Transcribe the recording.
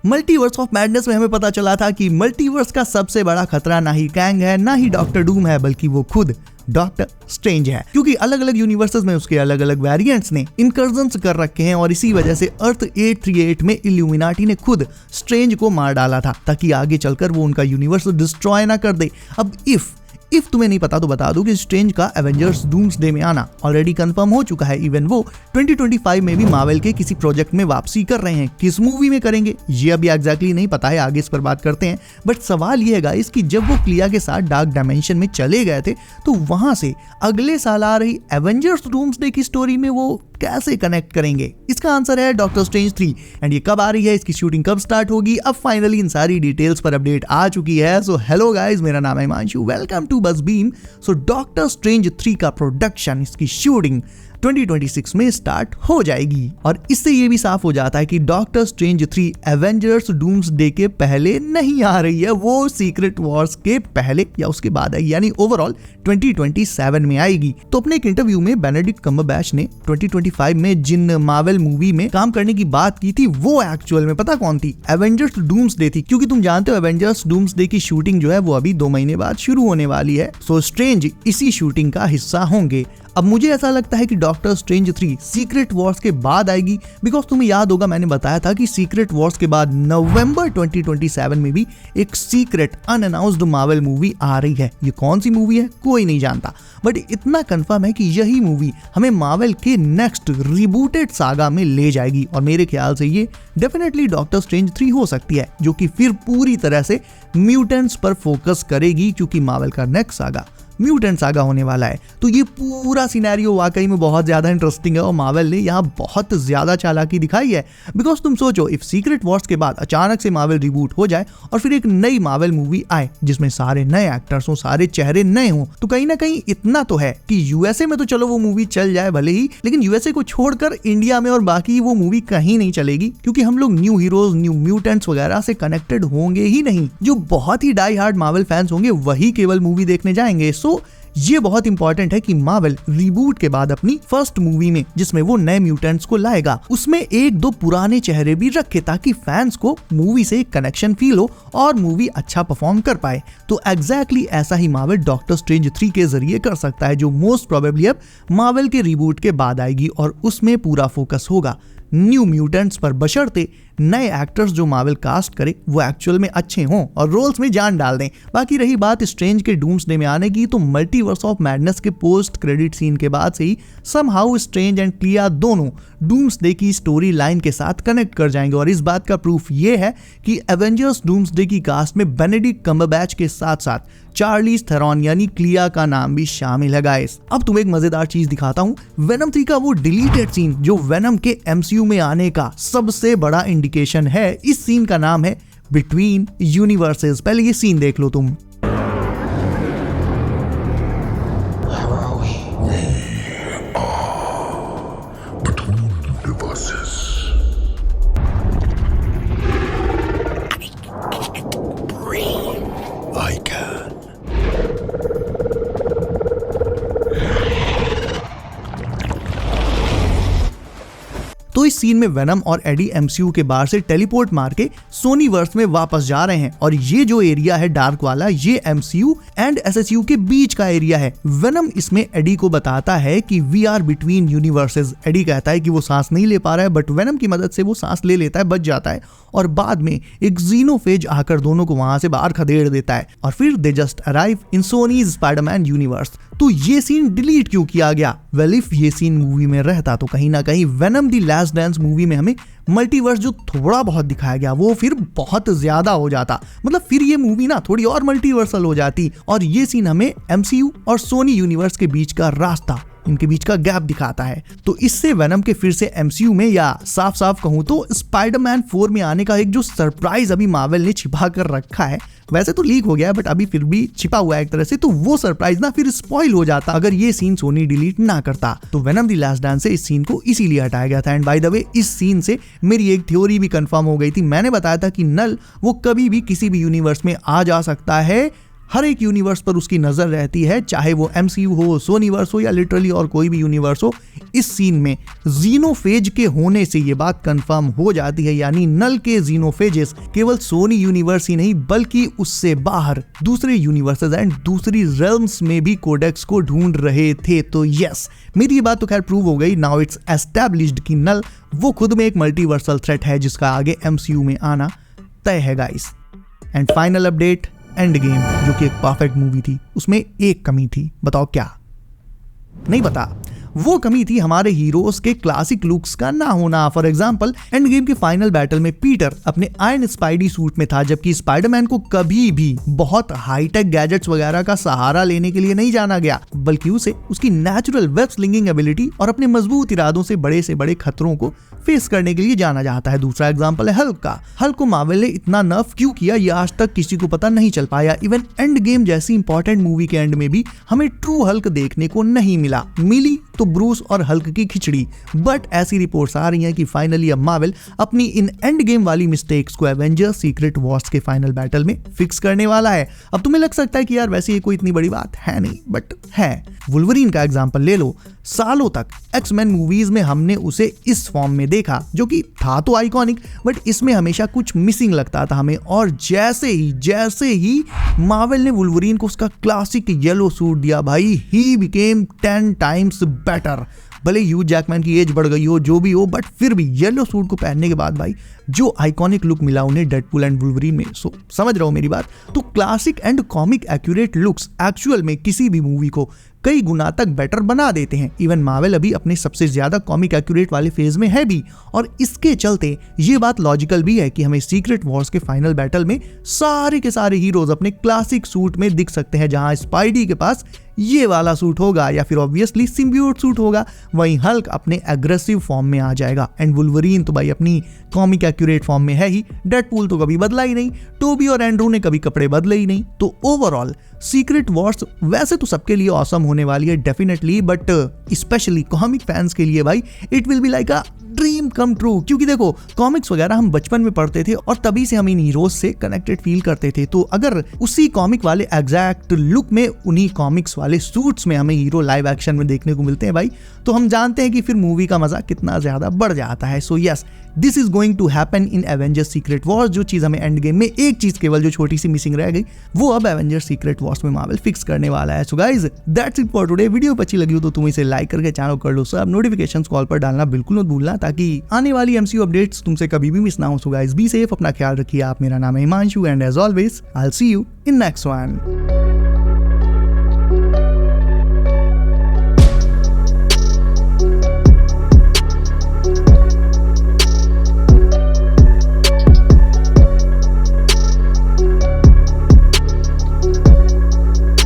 Multiverse of madness में हमें पता चला था कि मल्टीवर्स का सबसे बड़ा खतरा ना ही कैंग है, ना ही डॉक्टर डूम है, बल्कि वो खुद डॉक्टर स्ट्रेंज है। क्योंकि अलग अलग यूनिवर्सेस में उसके अलग अलग वेरिएंट्स ने इनकर्जन्स कर रखे हैं और इसी वजह से अर्थ 838 में इल्यूमिनाटी ने खुद स्ट्रेंज को मार डाला था ताकि आगे चलकर वो उनका यूनिवर्स डिस्ट्रॉय ना कर दे। अब इफ तुम्हें नहीं पता तो बता दूं कि स्ट्रेंज का एवेंजर्स डूम्सडे में आना ऑलरेडी कंफर्म हो चुका है। इवन वो 2025 में भी मार्वल के किसी प्रोजेक्ट में वापसी कर रहे हैं। किस मूवी में करेंगे ये अभी एग्जैक्टली नहीं पता है, आगे इस पर बात करते हैं। बट सवाल ये है गाइस कि जब वो क्लिया के साथ डार्क डायमेंशन में चले गए थे तो वहां से अगले साल आ रही एवेंजर्स डूम्सडे की स्टोरी में वो कैसे कनेक्ट करेंगे? इसका आंसर है डॉक्टर स्ट्रेंज 3। एंड ये कब आ रही है, इसकी शूटिंग कब स्टार्ट होगी, अब फाइनली इन सारी डिटेल्स पर अपडेट आ चुकी है। सो हेलो गाइस, मेरा नाम है हिमांशु, वेलकम टू बस बीम। सो डॉक्टर स्ट्रेंज 3 का प्रोडक्शन, इसकी शूटिंग 2026 में स्टार्ट हो जाएगी। और इससे ये भी साफ हो जाता है कि डॉक्टर स्ट्रेंज 3 एवेंजर्स डूम्सडे के पहले नहीं आ रही है, वो सीक्रेट वॉर्स के पहले या उसके बाद आएगी, यानी ओवरऑल 2027 में आएगी। तो अपने एक इंटरव्यू में बेनेडिक्ट कम्बरबैच ने 2025 में जिन मार्वल मूवी में काम करने की बात की थी वो एक्चुअल में पता कौन थी? एवेंजर्स डूम्सडे थी। क्योंकि तुम जानते हो एवेंजर्स डूम्सडे की शूटिंग जो है वो अभी 2 महीने बाद शुरू होने वाली है। सो स्ट्रेंज इसी शूटिंग का हिस्सा होंगे। अब मुझे ऐसा लगता है कि डॉक्टर स्ट्रेंज 3 सीक्रेट वॉर्स के बाद आएगी, बिकॉज तुम्हें याद होगा मैंने बताया था कि सीक्रेट वॉर्स के बाद नवंबर 2027 में भी एक सीक्रेट अनअनाउंस्ड मार्वल मूवी आ रही है। ये कौन सी मूवी है कोई नहीं जानता, बट इतना कंफर्म है कि यही मूवी हमें मार्वल के नेक्स्ट रिबूटेड सागा में ले जाएगी। और मेरे ख्याल से ये डेफिनेटली डॉक्टर स्ट्रेंज 3 हो सकती है, जो कि फिर पूरी तरह से म्यूटेंट्स पर फोकस करेगी, क्योंकि मार्वल का नेक्स्ट सागा म्यूटेंट सागा होने वाला है। तो ये पूरा सिनेरियो वाकई में बहुत ज्यादा इंटरेस्टिंग है और मार्वल ने यहाँ बहुत ज्यादा चालाकी दिखाई है। बिकॉज तुम सोचो, इफ सीक्रेट वॉर्स के बाद अचानक से मार्वल रिबूट हो जाए और फिर एक नई मार्वल मूवी आए जिसमें सारे नए एक्टर्स हो, सारे चेहरे नए हों, तो कहीं ना कहीं इतना तो है कि यूएसए में तो चलो वो मूवी चल जाए भले ही, लेकिन यूएसए को छोड़कर इंडिया में और बाकी वो मूवी कहीं नहीं चलेगी, क्योंकि हम लोग न्यू हीरोज, न्यू म्यूटेंट्स वगैरह से कनेक्टेड होंगे ही नहीं। जो बहुत ही डाई हार्ड मार्वल फैंस होंगे वही केवल मूवी देखने जाएंगे। सो ये बहुत इंपॉर्टेंट है कि मार्वल रिबूट के बाद अपनी फर्स्ट मूवी में, जिसमें वो नए म्यूटेंट्स को लाएगा, उसमें 1-2 पुराने चेहरे भी रखे ताकि फैंस को मूवी से कनेक्शन फील हो और मूवी अच्छा परफॉर्म कर पाए। तो एग्जैक्टली ऐसा ही मार्वल डॉक्टर स्ट्रेंज 3 के जरिए कर सकता है, जो मोस्ट प्रोबेबली अब मार्वल के रिबूट के बाद आएगी और उसमें पूरा फोकस होगा न्यू म्यूटेंट्स पर, बशर्ते नए एक्टर्स जो मार्वल कास्ट करे वो एक्चुअल में अच्छे हों और रोल्स में जान डाल दें। बाकी रही बात स्ट्रेंज के डूम्सडे में आने की, तो मल्टीवर्स ऑफ मैडनेस के पोस्ट क्रेडिट सीन के बाद से ही समहाउ स्ट्रेंज एंड क्लिया दोनों डूम्सडे की स्टोरी लाइन के साथ कनेक्ट कर जाएंगे। और इस बात का प्रूफ ये है कि एवेंजर्स डूम्सडे की कास्ट में बेनेडिक्ट कम्बरबैच के साथ साथ चार्लीज थेरॉन यानी क्लिया का नाम भी शामिल है गाइस। अब तुम्हें एक मजेदार चीज दिखाता हूँ। वेनम 3 का वो डिलीटेड सीन जो वेनम के MCU में आने का सबसे बड़ा इंडिकेशन है, इस सीन का नाम है बिटवीन यूनिवर्सेस। पहले ये सीन देख लो तुम। तो इस सीन में वेनम और एडी MCU के बाहर से टेलीपोर्ट मार के सोनी वर्स में वापस जा रहे हैं और ये जो एरिया है डार्क वाला, ये MCU एंड SSU के बीच का एरिया है। वेनम इसमें एडी को बताता है कि we are between universes. Eddie कहता है कि वो सांस नहीं ले पा रहा है, बट वेनम की मदद से वो सांस ले लेता है, बच जाता है और बाद में एक जीनोफेज आकर दोनों को वहां से बाहर खदेड़ देता है और फिर they just arrive in Sony's Spiderman universe. तो ये सीन डिलीट क्यों किया गया? वेल इफ ये सीन मूवी में रहता तो कहीं ना कहीं Venom the last dance movie में हमें मल्टीवर्स जो थोड़ा बहुत दिखाया गया वो फिर बहुत ज्यादा हो जाता। मतलब फिर ये मूवी ना थोड़ी और मल्टीवर्सल हो जाती और ये सीन हमें MCU और सोनी यूनिवर्स के बीच का रास्ता, इनके बीच का गैप दिखाता है। तो इससे वेनम के फिर से MCU में, या साफ साफ कहूं तो स्पाइडरमैन 4 में आने का एक जो सरप्राइज अभी मार्वल ने छिपा कर रखा है, वैसे तो लीक हो गया है बट अभी फिर भी छिपा हुआ है एक तरह से, तो वो सरप्राइज ना फिर स्पॉइल हो जाता अगर ये सीन सोनी डिलीट ना करता। तो वेनम द लास्ट डांस से इस सीन को इसीलिए हटाया गया था। एंड बाय द वे इस सीन से मेरी एक थ्योरी भी कंफर्म हो गई थी। मैंने बताया था कि नल वो कभी भी किसी भी यूनिवर्स में आ जा सकता है, हर एक यूनिवर्स पर उसकी नजर रहती है, चाहे वो MCU हो, सोनीवर्स हो या लिटरली और कोई भी यूनिवर्स हो। इस सीन में जीनोफेज के होने से ये बात कंफर्म हो जाती है, यानी नल के जीनोफेजेस केवल सोनी यूनिवर्स ही नहीं बल्कि उससे बाहर दूसरे यूनिवर्सेस एंड दूसरी रेल्म्स में भी कोडेक्स को ढूंढ रहे थे। तो यस, मेरी ये बात तो खैर प्रूव हो गई। नाउ इट्स एस्टैब्लिश्ड कि नल वो खुद में एक मल्टीवर्सल थ्रेट है जिसका आगे MCU में आना तय है guys. And final update, end game जो कि एक परफेक्ट मूवी थी, उसमें एक कमी थी। बताओ क्या? नहीं पता। वो कमी थी हमारे हीरोज के क्लासिक लुक्स का ना होना। फॉर एग्जांपल, एंड गेम के फाइनल बैटल में पीटर अपने आयरन स्पाइडी सूट में था, जबकि स्पाइडरमैन को कभी भी बहुत हाईटेक गैजेट्स वगैरह का सहारा लेने के लिए नहीं जाना गया, बल्कि उसे उसकी नेचुरल वेब स्लिंगिंग एबिलिटी और अपने मजबूत इरादों से बड़े खतरों को फेस करने के लिए जाना जाता है। दूसरा एग्जांपल है हल्क का। हल्क को मार्वल ने इतना नर्फ क्यों किया ये आज तक किसी को पता नहीं चल पाया। इवन एंड गेम जैसी इंपॉर्टेंट मूवी के एंड में भी हमें ट्रू हल्क देखने को नहीं मिला। मिली तो ब्रूस और हल्क की खिचड़ी। बट ऐसी रिपोर्ट्स आ रही हैं कि फाइनली अब मार्वल अपनी इन एंड गेम वाली मिस्टेक्स को एवेंजर्स सीक्रेट वॉर्स के फाइनल बैटल में फिक्स करने वाला है। अब तुम्हें लग सकता है कि यार वैसे ये कोई इतनी बड़ी बात है नहीं, बट है। वुल्वरीन का एग्जांपल ले लो। सालों तक एक्समैन मूवीज में हमने उसे इस फॉर्म में देखा, जो कि था तो आइकॉनिक, बट इसमें हमेशा कुछ मिसिंग लगता था हमें। और जैसे ही मार्वल ने वुल्वरीन को उसका क्लासिक येलो सूट दिया, भाई ही बिकेम 10 टाइम्स बेटर। भले ह्यू जैकमैन की एज बढ़ गई हो, जो भी हो, बट फिर भी येलो सूट को पहनने के बाद भाई जो आइकॉनिक लुक मिला उन्हें डेडपूल एंड वुल्वरीन में। सो समझ रहे हो मेरी बात? तो classic and comic accurate looks actual में किसी भी मूवी को कई गुना तक बेटर बना देते हैं। इवन मार्वल अभी अपने सबसे ज्यादा कॉमिक एक्यूरेट वाले फेज में है भी, और इसके चलते ये बात लॉजिकल भी है कि हमें सीक्रेट वॉर्स के फाइनल बैटल में सारे के सारे हीरोज अपने क्लासिक सूट में दिख सकते हैं। जहां स्पाइडी के पास ये वाला सूट होगा या फिर ऑब्वियसली सिम्बियोट सूट होगा, वहीं हल्क अपने एग्रेसिव फॉर्म में आ जाएगा। एंड वुल्वरीन तो भाई अपनी कॉमिक एक्यूरेट फॉर्म में है ही। डेडपूल तो कभी बदला ही नहीं, टोबी और एंड्रू ने कभी कपड़े बदले ही नहीं। तो ओवरऑल सीक्रेट वॉर्स वैसे तो सबके लिए ऑसम होने वाली है definitely, but specially comic fans के लिए भाई it will be like a dream come true. क्योंकि देखो, कॉमिक्स वगैरह हम बचपन में पढ़ते थे और तभी से हम इन हीरोज से कनेक्टेड फील करते थे। तो अगर उसी कॉमिक वाले एग्जैक्ट लुक में, उन्हीं कॉमिक्स वाले सूट्स में हमें हीरो लाइव एक्शन में देखने को मिलते हैं भाई, तो हम जानते हैं कि फिर मूवी का मजा कितना ज्यादा बढ़ जाता है। So yes, this is going to happen in Avengers Secret Wars. जो चीज हमें एंड गेम में, एक चीज केवल जो छोटी सी मिसिंग रह गई, वो अब एवेंजर्स सीक्रेट वॉर्स में मार्वल फिक्स करने वाला है। So guys, that's it for today. Video अच्छी लगी हो तो तुम इसे लाइक करके चैनल कर लो सब। नोटिफिकेशंस कॉल पर डालना बिल्कुल मत भूलना, ताकि आने वाली MCU अपडेट्स तुमसे कभी भी मिस ना हो। सो गाइज, बी सेफ, अपना ख्याल रखिए आप। मेरा नाम है Himanshu and as always I will see you in next one.